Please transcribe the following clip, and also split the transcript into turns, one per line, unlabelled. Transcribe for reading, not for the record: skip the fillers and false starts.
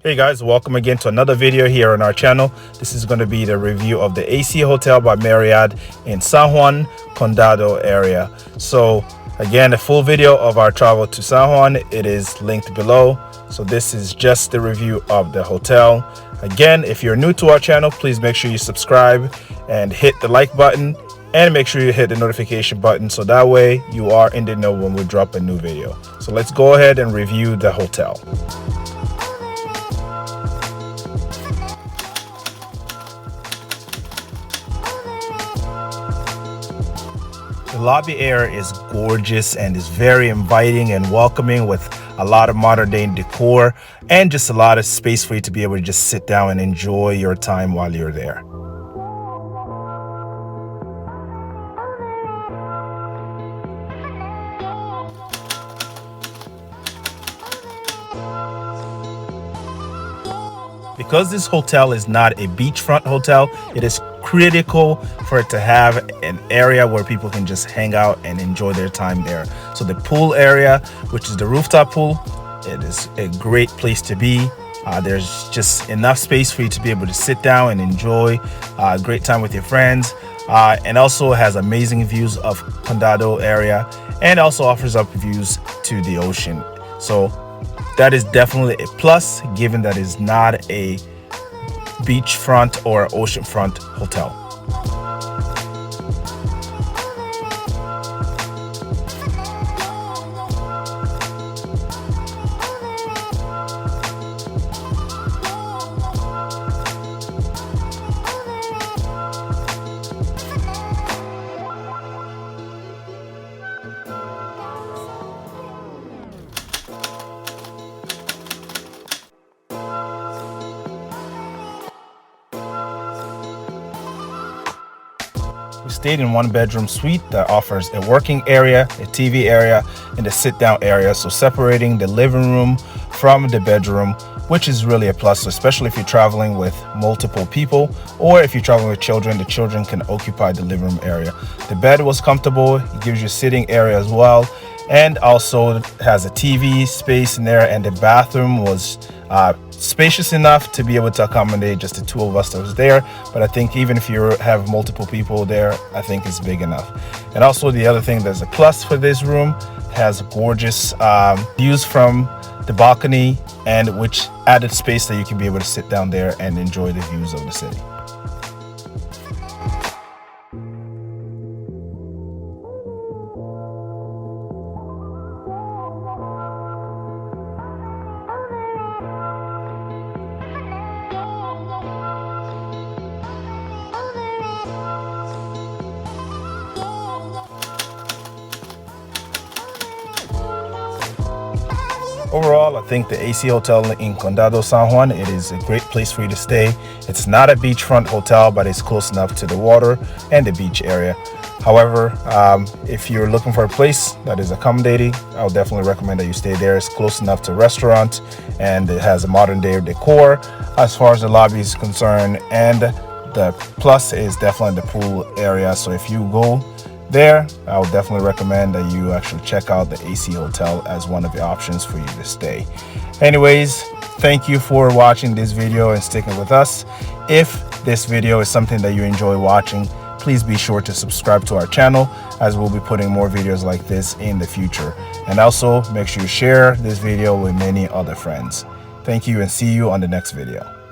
Hey guys, welcome again to another video here on our channel. This is going to be the review of the AC Hotel by Marriott in San Juan Condado area. So again, a full video of our travel to San Juan, it is linked below. So this is just the review of the hotel. Again, if you're new to our channel, please make sure you subscribe and hit the like button, and make sure you hit the notification button so that way you are in the know when we drop a new video. So let's go ahead and review the hotel. The lobby area is gorgeous and is very inviting and welcoming, with a lot of modern day decor and just a lot of space for you to be able to just sit down and enjoy your time while you're there. Because this hotel is not a beachfront hotel, it is critical for it to have an area where people can just hang out and enjoy their time there. So the pool area, which is the rooftop pool, it is a great place to be. There's just enough space for you to be able to sit down and enjoy a great time with your friends. And also has amazing views of Condado area, and also offers up views to the ocean. So that is definitely a plus, given that it's not a beachfront or oceanfront hotel. We stayed in one bedroom suite that offers a working area, a TV area, and a sit down area. So separating the living room from the bedroom, which is really a plus, especially if you're traveling with multiple people, or if you're traveling with children, the children can occupy the living room area. The bed was comfortable. It gives you a sitting area as well. And also has a TV space in there, and the bathroom was spacious enough to be able to accommodate just the two of us that was there. But I think even if you have multiple people there, I think it's big enough. And also the other thing that's a plus for this room, has gorgeous views from the balcony, and which added space that you can be able to sit down there and enjoy the views of the city. Overall, I think the AC Hotel in Condado, San Juan, it is a great place for you to stay. It's not a beachfront hotel, but it's close enough to the water and the beach area. However, if you're looking for a place that is accommodating, I would definitely recommend that you stay there. It's close enough to a restaurant, and it has a modern day decor as far as the lobby is concerned. And the plus is definitely the pool area. So if you go there, I would definitely recommend that you actually check out the AC Hotel as one of the options for you to stay. Anyways, thank you for watching this video and sticking with us. If this video is something that you enjoy watching, please be sure to subscribe to our channel, as we'll be putting more videos like this in the future. And also make sure you share this video with many other friends. Thank you, and see you on the next video.